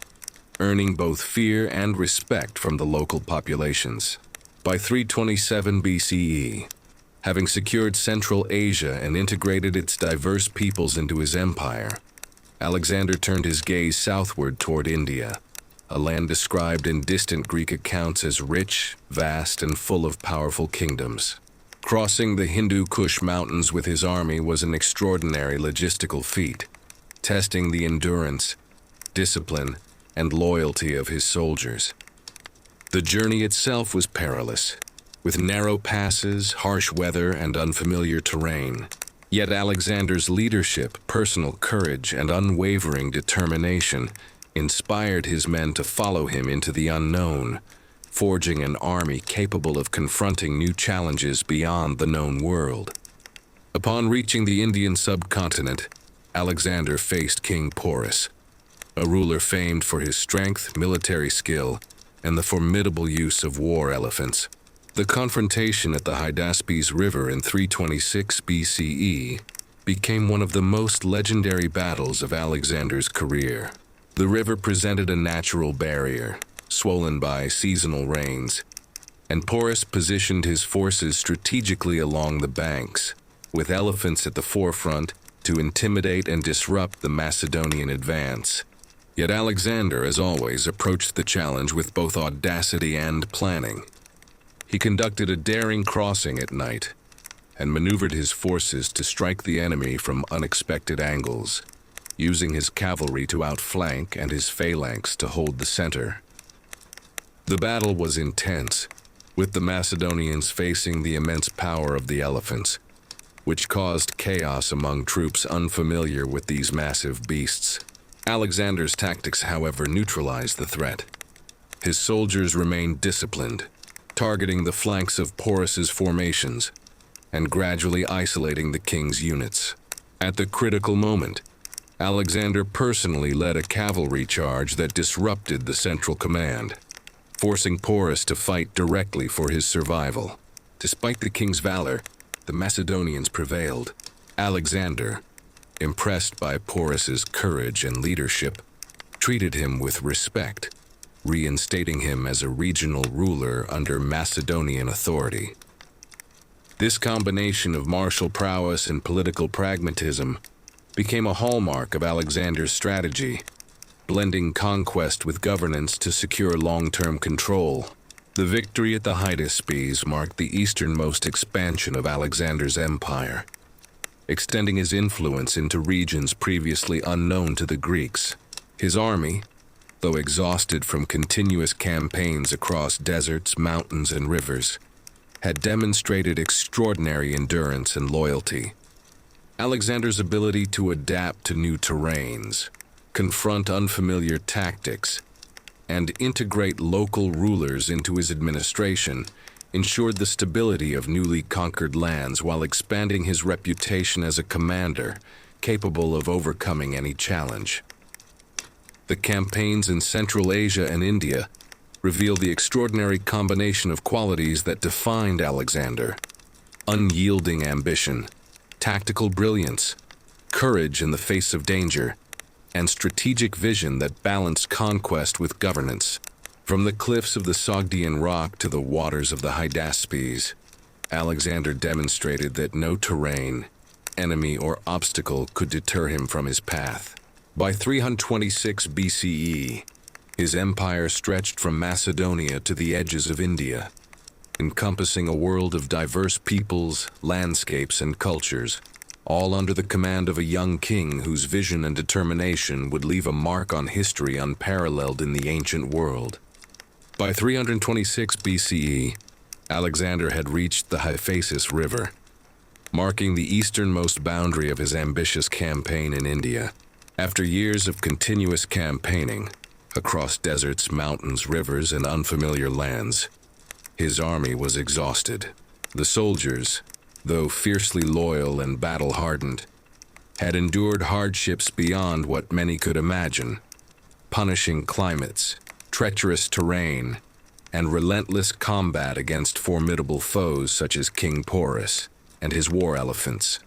earning both fear and respect from the local populations. By 327 BCE, having secured Central Asia and integrated its diverse peoples into his empire, Alexander turned his gaze southward toward India, a land described in distant Greek accounts as rich, vast, and full of powerful kingdoms. Crossing the Hindu Kush mountains with his army was an extraordinary logistical feat, testing the endurance, discipline, and loyalty of his soldiers. The journey itself was perilous, with narrow passes, harsh weather, and unfamiliar terrain. Yet Alexander's leadership, personal courage, and unwavering determination inspired his men to follow him into the unknown, forging an army capable of confronting new challenges beyond the known world. Upon reaching the Indian subcontinent, Alexander faced King Porus, a ruler famed for his strength, military skill, and the formidable use of war elephants. The confrontation at the Hydaspes River in 326 BCE became one of the most legendary battles of Alexander's career. The river presented a natural barrier, swollen by seasonal rains, and Porus positioned his forces strategically along the banks, with elephants at the forefront to intimidate and disrupt the Macedonian advance. Yet Alexander, as always, approached the challenge with both audacity and planning. He conducted a daring crossing at night and maneuvered his forces to strike the enemy from unexpected angles, using his cavalry to outflank and his phalanx to hold the center. The battle was intense, with the Macedonians facing the immense power of the elephants, which caused chaos among troops unfamiliar with these massive beasts. Alexander's tactics, however, neutralized the threat. His soldiers remained disciplined, targeting the flanks of Porus's formations and gradually isolating the king's units. At the critical moment, Alexander personally led a cavalry charge that disrupted the central command, forcing Porus to fight directly for his survival. Despite the king's valor, the Macedonians prevailed. Alexander, impressed by Porus's courage and leadership, treated him with respect, reinstating him as a regional ruler under Macedonian authority. This combination of martial prowess and political pragmatism became a hallmark of Alexander's strategy, blending conquest with governance to secure long-term control. The victory at the Hydaspes marked the easternmost expansion of Alexander's empire, extending his influence into regions previously unknown to the Greeks. His army, though exhausted from continuous campaigns across deserts, mountains, and rivers, had demonstrated extraordinary endurance and loyalty. Alexander's ability to adapt to new terrains, confront unfamiliar tactics, and integrate local rulers into his administration ensured the stability of newly conquered lands while expanding his reputation as a commander capable of overcoming any challenge. The campaigns in Central Asia and India reveal the extraordinary combination of qualities that defined Alexander: unyielding ambition, tactical brilliance, courage in the face of danger, and strategic vision that balanced conquest with governance. From the cliffs of the Sogdian Rock to the waters of the Hydaspes, Alexander demonstrated that no terrain, enemy, or obstacle could deter him from his path. By 326 BCE, his empire stretched from Macedonia to the edges of India, encompassing a world of diverse peoples, landscapes, and cultures, all under the command of a young king whose vision and determination would leave a mark on history unparalleled in the ancient world. By 326 BCE, Alexander had reached the Hyphasis River, marking the easternmost boundary of his ambitious campaign in India. After years of continuous campaigning across deserts, mountains, rivers, and unfamiliar lands, his army was exhausted. The soldiers, though fiercely loyal and battle-hardened, had endured hardships beyond what many could imagine: punishing climates, treacherous terrain, and relentless combat against formidable foes such as King Porus and his war elephants.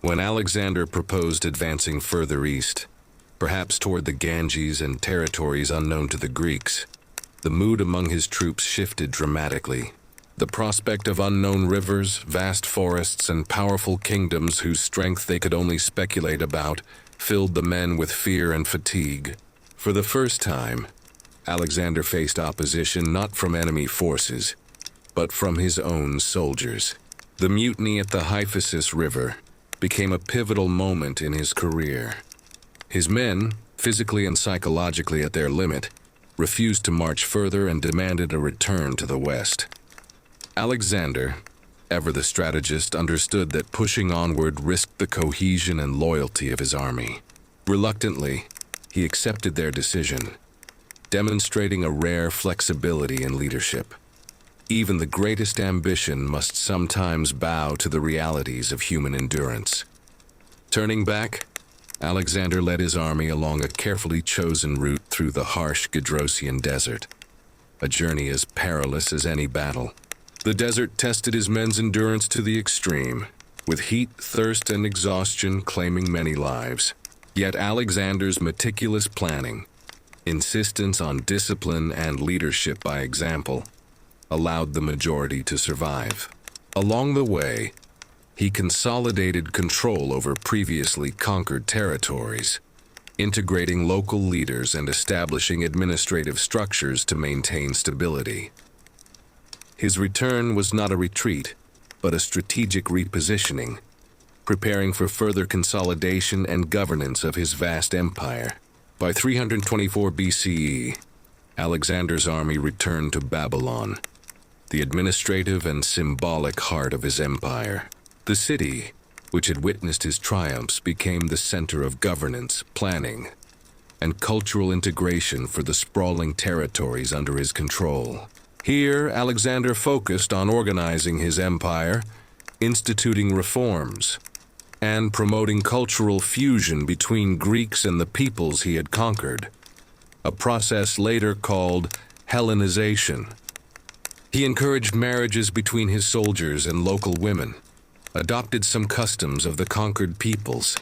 When Alexander proposed advancing further east, perhaps toward the Ganges and territories unknown to the Greeks, the mood among his troops shifted dramatically. The prospect of unknown rivers, vast forests, and powerful kingdoms whose strength they could only speculate about filled the men with fear and fatigue. For the first time, Alexander faced opposition not from enemy forces, but from his own soldiers. The mutiny at the Hyphasis River became a pivotal moment in his career. His men, physically and psychologically at their limit, refused to march further and demanded a return to the west. Alexander, ever the strategist, understood that pushing onward risked the cohesion and loyalty of his army. Reluctantly, he accepted their decision, demonstrating a rare flexibility in leadership. Even the greatest ambition must sometimes bow to the realities of human endurance. Turning back, Alexander led his army along a carefully chosen route through the harsh Gedrosian desert, a journey as perilous as any battle. The desert tested his men's endurance to the extreme, with heat, thirst, and exhaustion claiming many lives. Yet Alexander's meticulous planning, insistence on discipline, and leadership by example allowed the majority to survive. Along the way, he consolidated control over previously conquered territories, integrating local leaders and establishing administrative structures to maintain stability. His return was not a retreat, but a strategic repositioning, preparing for further consolidation and governance of his vast empire. By 324 BCE, Alexander's army returned to Babylon, the administrative and symbolic heart of his empire. The city, which had witnessed his triumphs, became the center of governance, planning, and cultural integration for the sprawling territories under his control. Here, Alexander focused on organizing his empire, instituting reforms, and promoting cultural fusion between Greeks and the peoples he had conquered, a process later called Hellenization. He encouraged marriages between his soldiers and local women, adopted some customs of the conquered peoples,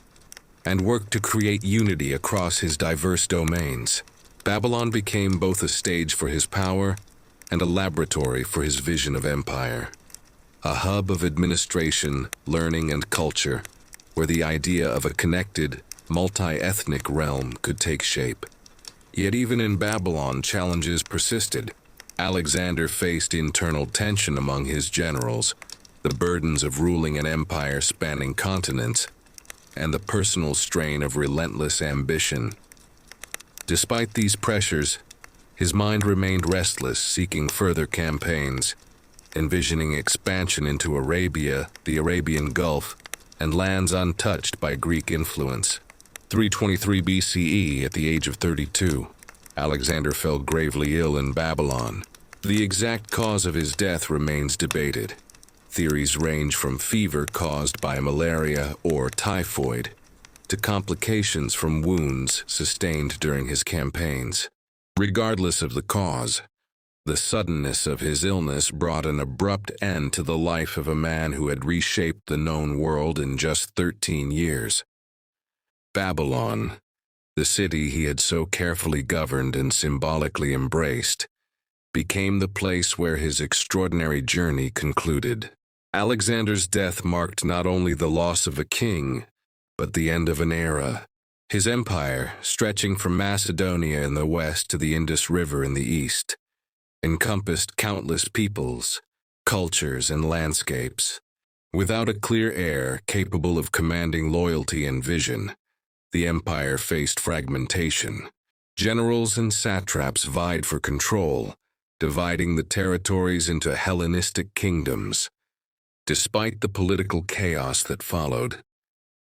and worked to create unity across his diverse domains. Babylon became both a stage for his power and a laboratory for his vision of empire, a hub of administration, learning, and culture, where the idea of a connected, multi-ethnic realm could take shape. Yet even in Babylon, challenges persisted. Alexander faced internal tension among his generals, the burdens of ruling an empire spanning continents, and the personal strain of relentless ambition. Despite these pressures, his mind remained restless, seeking further campaigns, envisioning expansion into Arabia, the Arabian Gulf, and lands untouched by Greek influence. 323 BCE, at the age of 32, Alexander fell gravely ill in Babylon. The exact cause of his death remains debated. Theories range from fever caused by malaria or typhoid to complications from wounds sustained during his campaigns. Regardless of the cause, the suddenness of his illness brought an abrupt end to the life of a man who had reshaped the known world in just 13 years. Babylon, the city he had so carefully governed and symbolically embraced, became the place where his extraordinary journey concluded. Alexander's death marked not only the loss of a king, but the end of an era. His empire, stretching from Macedonia in the west to the Indus River in the east, encompassed countless peoples, cultures, and landscapes. Without a clear heir capable of commanding loyalty and vision, the empire faced fragmentation. Generals and satraps vied for control, dividing the territories into Hellenistic kingdoms. Despite the political chaos that followed,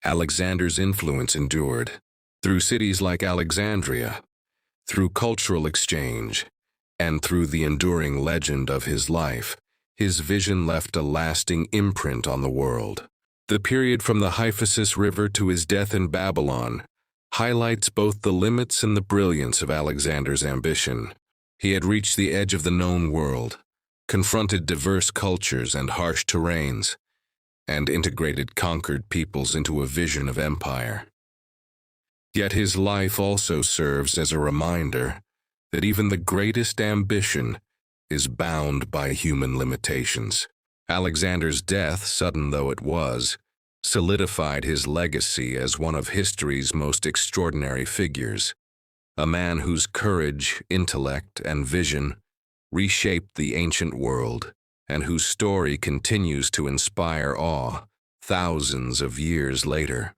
Alexander's influence endured. Through cities like Alexandria, through cultural exchange, and through the enduring legend of his life, his vision left a lasting imprint on the world. The period from the Hyphasis River to his death in Babylon highlights both the limits and the brilliance of Alexander's ambition. He had reached the edge of the known world, confronted diverse cultures and harsh terrains, and integrated conquered peoples into a vision of empire. Yet his life also serves as a reminder that even the greatest ambition is bound by human limitations. Alexander's death, sudden though it was, solidified his legacy as one of history's most extraordinary figures, a man whose courage, intellect, and vision reshaped the ancient world, and whose story continues to inspire awe thousands of years later.